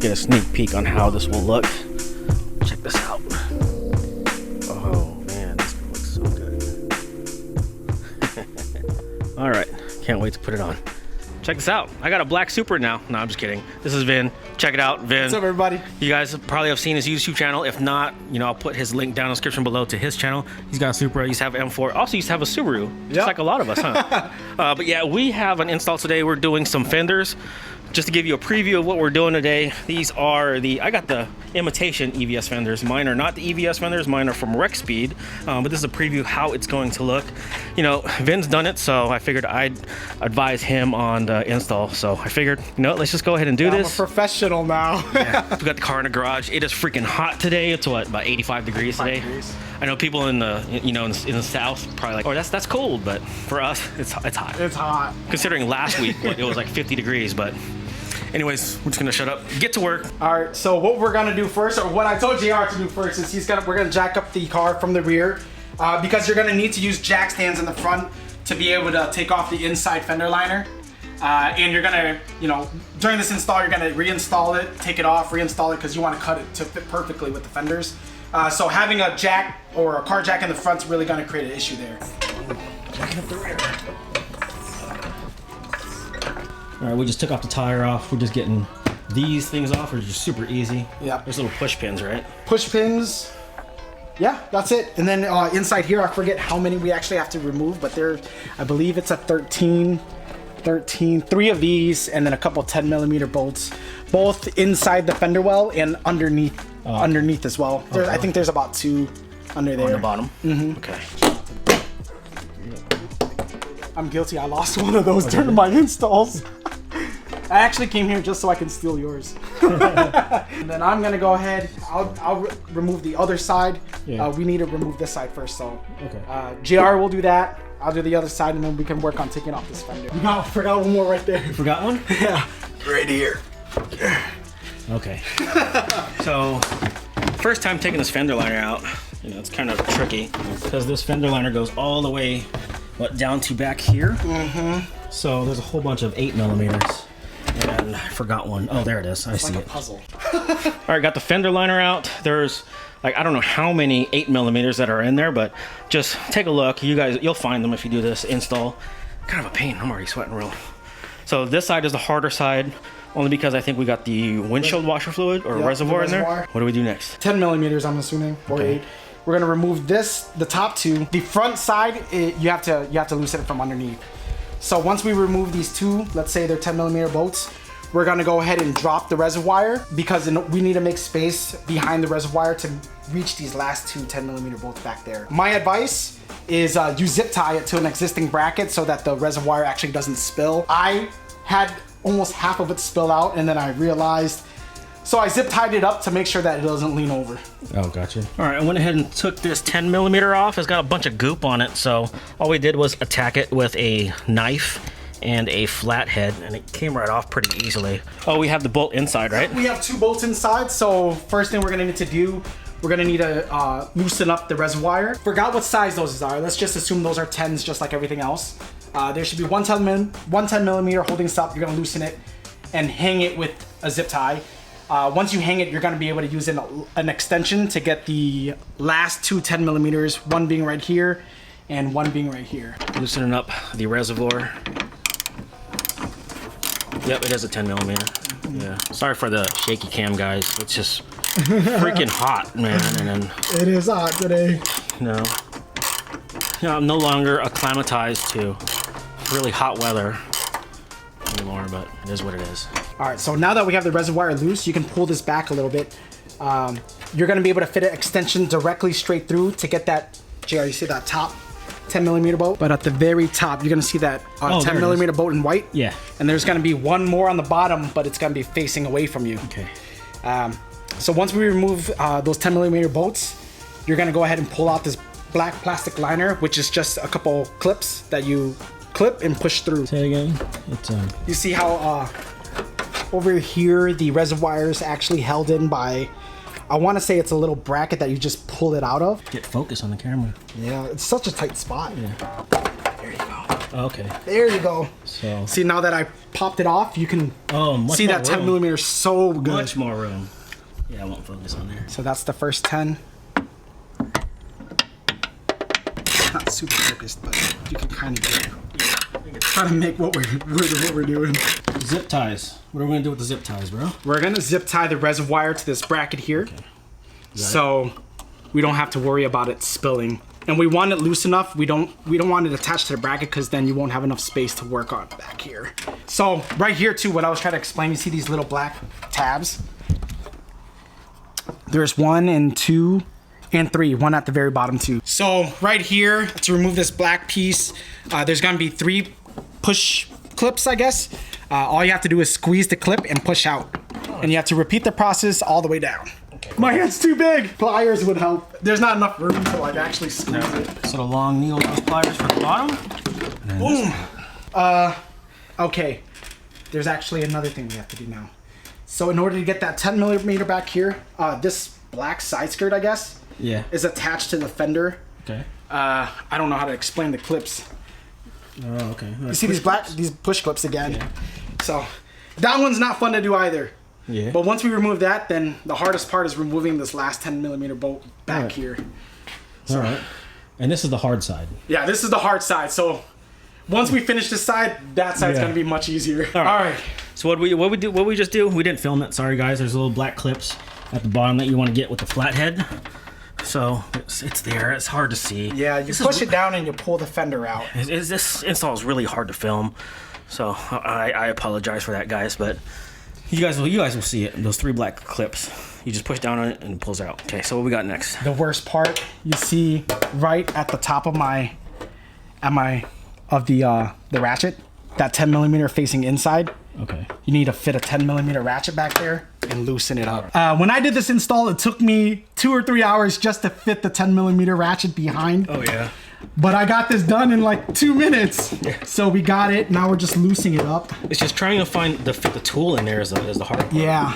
get a sneak peek on how this will look. Check this out. Oh man, this looks so good. All right, can't wait to put it on. Check this out. I got a black Supra now. No, I'm just kidding. This is Vin. Check it out, Vin. What's up, everybody? You guys probably have seen his YouTube channel. If not, you know, I'll put his link down in the description below to his channel. He's got a Supra. He used to have an M4. Also used to have a Subaru. Just like a lot of us, huh? But yeah, we have an install today. We're doing some Fenders. Just to give you a preview of what we're doing today, these are I got the imitation EVS Fenders. Mine are not the EVS Fenders, mine are from Rexpeed, but this is a preview of how it's going to look. You know, Vin's done it, so I figured I'd advise him on the install. So I figured, you know, let's just go ahead and do this. I'm a professional now. Yeah, we got the car in the garage. It is freaking hot today. It's what, about 85 degrees today? I know people in the, you know, in the south probably like, oh, that's cold, but for us, it's hot. It's hot. Considering last week, it was like 50 degrees, but anyways, we're just gonna shut up, get to work. All right, so what we're gonna do first, or what I told JR to do first, is we're gonna jack up the car from the rear, because you're gonna need to use jack stands in the front to be able to take off the inside fender liner. And you're gonna, you know, during this install, you're gonna reinstall it, take it off, reinstall it, because you wanna cut it to fit perfectly with the fenders. So having a jack or a car jack in the front is really gonna create an issue there. Jacking up the rear. All right, we just took off the tire off. We're just getting these things off, which is super easy. Yeah. There's little push pins, right? Push pins. Yeah, that's it. And then inside here, I forget how many we actually have to remove, but I believe it's a 13, 3 of these, and then a couple 10mm bolts, both inside the fender well and underneath as well. Okay. I think there's about 2 under there. On the bottom? Mm-hmm. Okay. I'm guilty. I lost one of those during my installs. I actually came here just so I can steal yours. And then I'm gonna go ahead. I'll remove the other side. Yeah. We need to remove this side first, so okay. JR will do that. I'll do the other side, and then we can work on taking off this fender. I forgot one more right there. You forgot one? Yeah, right here. Okay. So, first time taking this fender liner out, you know, it's kind of tricky because this fender liner goes all the way, down to back here. Mm-hmm. So there's a whole bunch of 8mm. And I forgot one. Oh, there it is. I see it. Puzzle. All right, got the fender liner out. There's like, I don't know how many 8mm that are in there, but just take a look. You'll find them if you do this install. Kind of a pain. I'm already sweating real. So this side is the harder side, only because I think we got the windshield washer fluid or reservoir in there. What do we do next? 10mm, I'm assuming, or 8. We're gonna remove the top 2. The front side, you have to loosen it from underneath. So once we remove these 2, let's say they're 10mm bolts, we're gonna go ahead and drop the reservoir because we need to make space behind the reservoir to reach these last 2 10mm bolts back there. My advice is you zip tie it to an existing bracket so that the reservoir actually doesn't spill. I had almost half of it spill out, and then I realized, so I zip tied it up to make sure that it doesn't lean over. Oh, gotcha. All right, I went ahead and took this 10mm off. It's got a bunch of goop on it, so all we did was attack it with a knife and a flathead, and it came right off pretty easily. Oh, we have the bolt inside, right? We have 2 bolts inside, so first thing we're gonna need to do, we're gonna need to loosen up the reservoir. Forgot what size those are. Let's just assume those are 10s, just like everything else. There should be one 10mm holding this up. You're gonna loosen it and hang it with a zip tie. Once you hang it, you're gonna be able to use an extension to get the last 2 10mm, one being right here and one being right here. Loosening up the reservoir. Yep, it is a 10mm. Yeah. Sorry for the shaky cam, guys. It's just freaking hot, man. And then it is hot today. No. You know, I'm no longer acclimatized to really hot weather anymore, but it is what it is. All right, so now that we have the reservoir loose, you can pull this back a little bit. You're gonna be able to fit an extension directly straight through to get that, JR, you see that top 10mm bolt? But at the very top, you're gonna see that 10mm bolt in white. Yeah. And there's gonna be one more on the bottom, but it's gonna be facing away from you. Okay. So once we remove those 10mm bolts, you're gonna go ahead and pull out this black plastic liner, which is just a couple clips that you clip and push through. Say it again. You see how over here the reservoir is actually held in by, I want to say it's a little bracket that you just pull it out of. Get focus on the camera. Yeah, it's such a tight spot. Yeah. There you go. Okay. There you go. So see, now that I popped it off, you can much see more that 10 room. millimeter so good. Much more room. Yeah, I won't focus on there. So that's the first 10. Not super focused, but you can kind of get it. Try to make what we're doing. Zip ties. What are we gonna do with the zip ties, bro? We're gonna zip tie the reservoir to this bracket here, so we don't have to worry about it spilling. And we want it loose enough. We don't want it attached to the bracket because then you won't have enough space to work on back here. So right here too, what I was trying to explain, you see these little black tabs? There's 1 and 2 and 3, one at the very bottom too. So right here, to remove this black piece, there's gonna be 3 push clips, I guess. All you have to do is squeeze the clip and push out. And you have to repeat the process all the way down. Okay. My hand's too big. Pliers would help. There's not enough room to like actually squeeze it. So the long needle nose pliers for the bottom. Boom. Okay. There's actually another thing we have to do now. So in order to get that 10 millimeter back here, this black side skirt, I guess, is attached to the fender. Okay. I don't know how to explain the clips. Oh, okay. You see these push clips again. Yeah. So that one's not fun to do either. Yeah. But once we remove that, then the hardest part is removing this last 10 millimeter bolt back here. So, all right. And this is the hard side. Yeah, this is the hard side. So once we finish this side, that side's gonna be much easier. All right. So what we just do? We didn't film it. Sorry guys. There's little black clips at the bottom that you want to get with the flathead. So it's there. It's hard to see. Yeah, you push it down and you pull the fender out. This install is really hard to film, so I apologize for that, guys. But you guys will see it. Those 3 black clips. You just push down on it and it pulls out. Okay, so what we got next? The worst part, you see right at the top of the ratchet, that 10 millimeter facing inside. Okay. You need to fit a 10 millimeter ratchet back there and loosen it up. When I did this install, it took me 2 or 3 hours just to fit the 10 millimeter ratchet behind. Oh yeah. But I got this done in like 2 minutes. Yeah. So we got it. Now we're just loosening it up. It's just trying to fit the tool in there is the hard part. Yeah.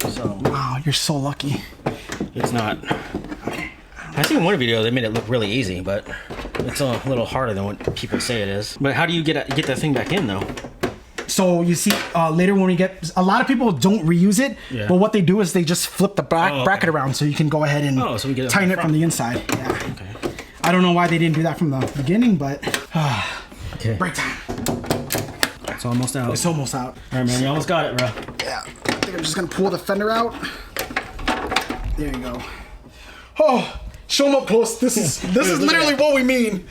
So wow, you're so lucky. It's not. I seen one video they made it look really easy, but it's a little harder than what people say it is. But how do you get that thing back in though? So you see later when we get, a lot of people don't reuse it, but what they do is they just flip the bracket around so you can go ahead and so we get tighten it from the inside. Yeah. Okay. I don't know why they didn't do that from the beginning, but okay. Break time. It's almost out. It's almost out. All right, man, you almost got it, bro. Yeah. I think I'm just gonna pull the fender out. There you go. Oh, show them up close. This is literally what we mean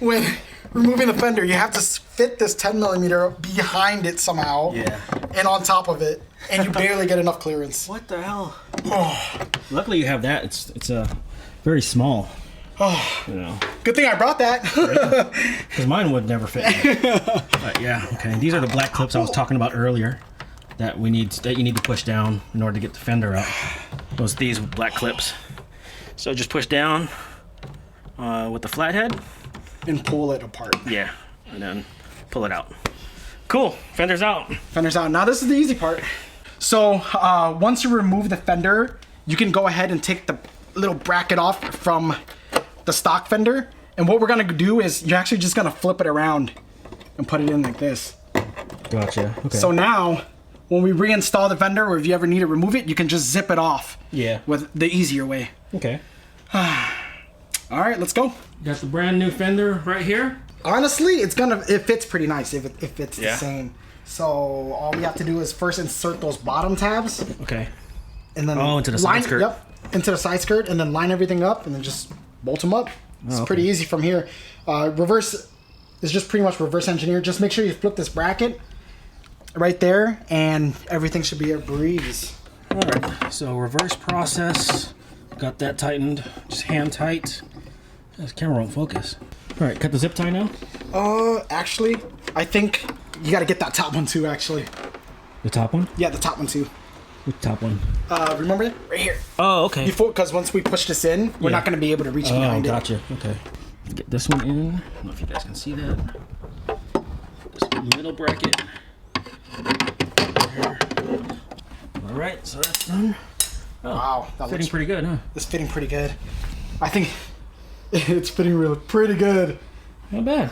when removing the fender. You have to fit this 10 millimeter behind it somehow. Yeah. And on top of it, and you barely get enough clearance. What the hell? Oh. Luckily you have that. It's very small. Oh. You know. Good thing I brought that. Because mine would never fit. But yeah. Okay. These are the black clips I was talking about earlier that you need to push down in order to get the fender out. These black clips. So just push down with the flathead and pull it apart. Yeah, and then pull it out. Cool. Fender's out. Fender's out. Now this is the easy part. So once you remove the fender, you can go ahead and take the little bracket off from the stock fender. And what we're gonna do is you're actually just gonna flip it around and put it in like this. Gotcha. Okay. So now, when we reinstall the fender, or if you ever need to remove it, you can just zip it off. Yeah. With the easier way. Okay. All right, let's go. Got the brand new fender right here. Honestly, it fits pretty nice if it's the same. So all we have to do is first insert those bottom tabs. Okay. And then into the side skirt. Yep, into the side skirt, and then line everything up, and then just bolt them up. It's pretty easy from here. Reverse is just pretty much reverse engineer. Just make sure you flip this bracket right there, and everything should be a breeze. All right. So reverse process. Got that tightened. Just hand tight. This camera won't focus. All right. Cut the zip tie now. Actually, I think you got to get that top one too. Actually. The top one? Yeah, the top one too. The top one. Remember that? Right here. Oh, okay. Because once we push this in, we're not going to be able to reach behind it. Gotcha. Okay. Get this one in. I don't know if you guys can see that. This middle bracket. All right, so that's done. Oh, wow, that fitting pretty good, huh? It's fitting pretty good. I think it's fitting really pretty good. Not bad.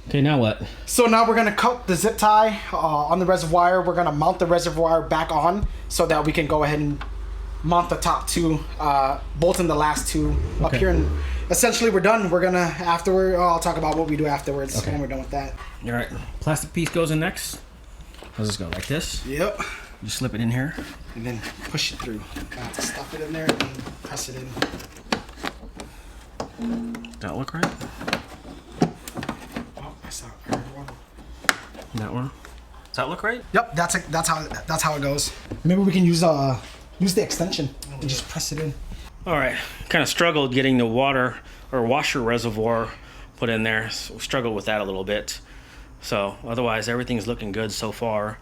Okay, now what? So now we're gonna cut the zip tie on the reservoir. We're gonna mount the reservoir back on so that we can go ahead and mount the top two, bolting the last two up here, and essentially we're done. We're gonna I'll talk about what we do afterwards when we're done with that. All right, plastic piece goes in next. How's this go? Like this? Yep. You slip it in here, and then push it through. I have to stuff it in there and press it in. Does that look right? Oh, I saw it. That one. Does that look right? Yep, that's how it goes. Maybe we can use the extension and just press it in. All right, kind of struggled getting the water or washer reservoir put in there. So we struggled with that a little bit. So otherwise, everything's looking good so far.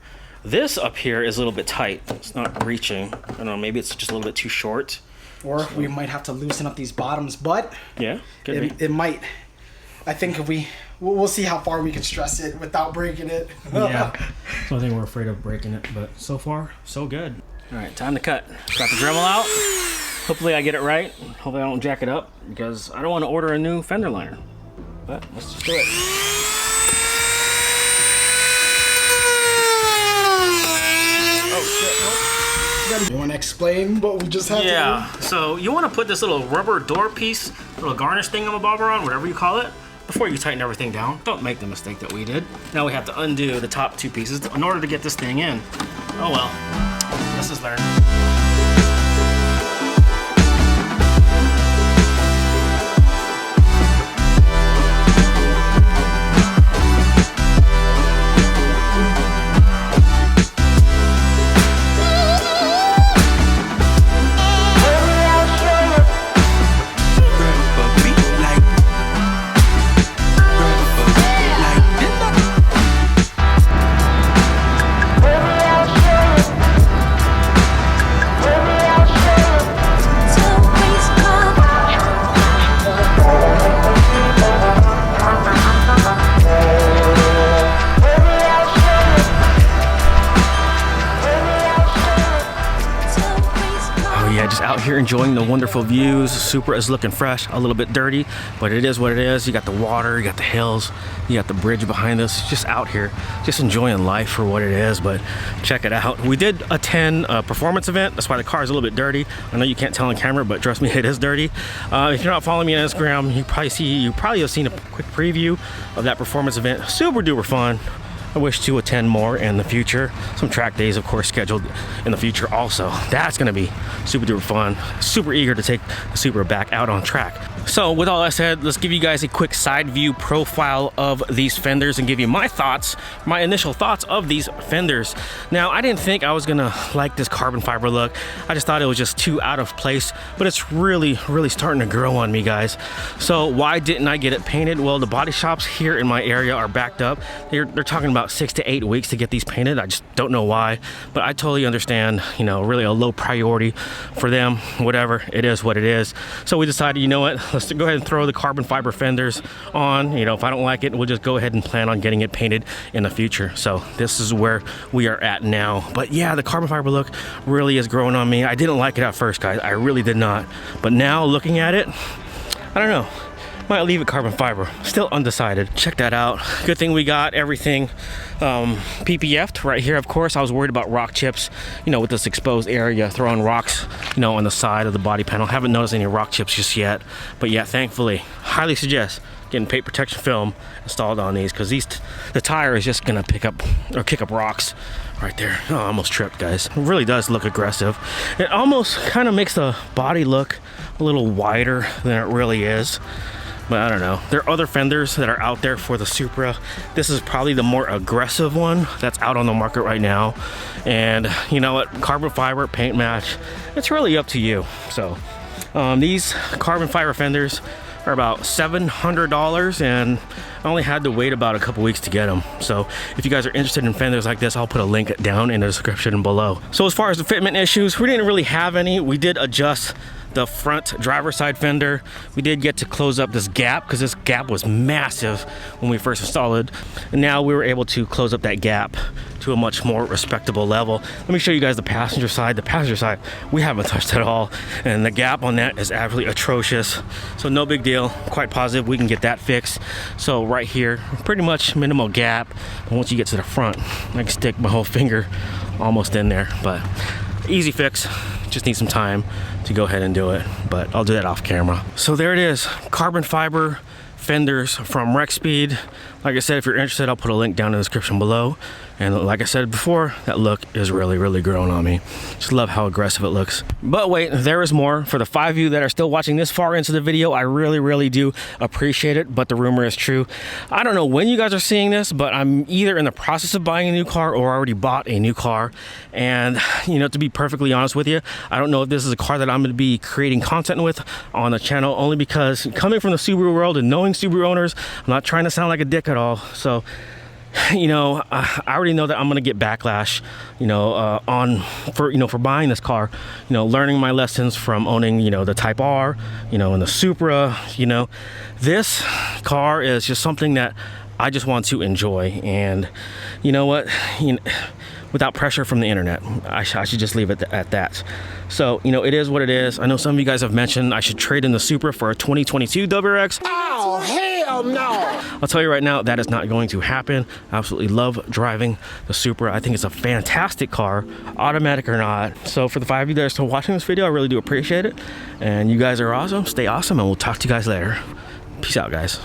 This up here is a little bit tight. It's not reaching. I don't know, maybe it's just a little bit too short. Or we might have to loosen up these bottoms, but yeah, it might. I think if we'll see how far we can stress it without breaking it. Yeah, so I think we're afraid of breaking it, but so far, so good. All right, time to cut. Got the Dremel out. Hopefully I get it right. Hopefully I don't jack it up because I don't want to order a new fender liner. But let's just do it. You want to explain what we just had to do? Yeah, so you want to put this little rubber door piece, little garnish thingamabob on, whatever you call it, before you tighten everything down. Don't make the mistake that we did. Now we have to undo the top two pieces in order to get this thing in. Oh well, this is learned. Out here enjoying the wonderful views. Supra is looking fresh, a little bit dirty, but it is what it is. You got the water, you got the hills, you got the bridge behind us. Just out here, just enjoying life for what it is. But check it out. We did attend a performance event. That's why the car is a little bit dirty. I know you can't tell on camera, but trust me, it is dirty. If you're not following me on Instagram, you probably have seen a quick preview of that performance event. Super duper fun. I wish to attend more in the future. Some track days, of course, scheduled in the future also. That's gonna be super duper fun. Super eager to take the Supra back out on track. So with all that said, let's give you guys a quick side view profile of these Fenders and give you my thoughts, my initial thoughts of these Fenders. Now, I didn't think I was gonna like this carbon fiber look. I just thought it was just too out of place, but it's really, really starting to grow on me, guys. So why didn't I get it painted? Well, the body shops here in my area are backed up. They're talking about 6 to 8 weeks to get these painted. I just don't know why, but I totally understand, you know, really a low priority for them. Whatever, it is what it is. So we decided, you know what, let's go ahead and throw the carbon fiber fenders on. You know, if I don't like it, we'll just go ahead and plan on getting it painted in the future. So this is where we are at now. But yeah, the carbon fiber look really is growing on me. I didn't like it at first, guys. I really did not. But now looking at it, I don't know. Might leave it carbon fiber. Still undecided. Check that out. Good thing we got everything PPF'd right here. Of course, I was worried about rock chips, you know, with this exposed area, throwing rocks, you know, on the side of the body panel. Haven't noticed any rock chips just yet. But yeah, thankfully, highly suggest getting paint protection film installed on these, because the tire is just gonna pick up or kick up rocks right there. Oh, I almost tripped, guys. It really does look aggressive. It almost kind of makes the body look a little wider than it really is. But I don't know. There are other fenders that are out there for the Supra. This is probably the more aggressive one that's out on the market right now. And you know what? Carbon fiber, paint match, it's really up to you. So these carbon fiber fenders are about $700, and I only had to wait about a couple weeks to get them. So if you guys are interested in fenders like this, I'll put a link down in the description below. So as far as the fitment issues, we didn't really have any. We did adjust the front driver's side fender. We did get to close up this gap because this gap was massive when we first installed it. And now we were able to close up that gap to a much more respectable level. Let me show you guys the passenger side. The passenger side, we haven't touched at all. And the gap on that is absolutely atrocious. So no big deal, quite positive we can get that fixed. So right here, pretty much minimal gap. And once you get to the front, I can stick my whole finger almost in there, but easy fix. Just need some time to go ahead and do it, but I'll do that off camera. So there it is, carbon fiber fenders from Rexpeed. Like I said, if you're interested, I'll put a link down in the description below. And like I said before, that look is really, really growing on me. Just love how aggressive it looks. But wait, there is more. For the 5 of you that are still watching this far into the video, I really, really do appreciate it, but the rumor is true. I don't know when you guys are seeing this, but I'm either in the process of buying a new car or already bought a new car. And, you know, to be perfectly honest with you, I don't know if this is a car that I'm going to be creating content with on the channel, only because coming from the Subaru world and knowing Subaru owners, I'm not trying to sound like a dick at all. So, you know, I already know that I'm gonna get backlash, you know, for buying this car, you know, learning my lessons from owning, you know, the Type R, you know, and the Supra. You know, this car is just something that I just want to enjoy. And you know what, without pressure from the internet, I should just leave it at that. So, you know, it is what it is. I know some of you guys have mentioned I should trade in the Supra for a 2022 WRX. Oh, hell no! I'll tell you right now, that is not going to happen. I absolutely love driving the Supra. I think it's a fantastic car, automatic or not. So for the 5 of you that are still watching this video, I really do appreciate it. And you guys are awesome. Stay awesome, and we'll talk to you guys later. Peace out, guys.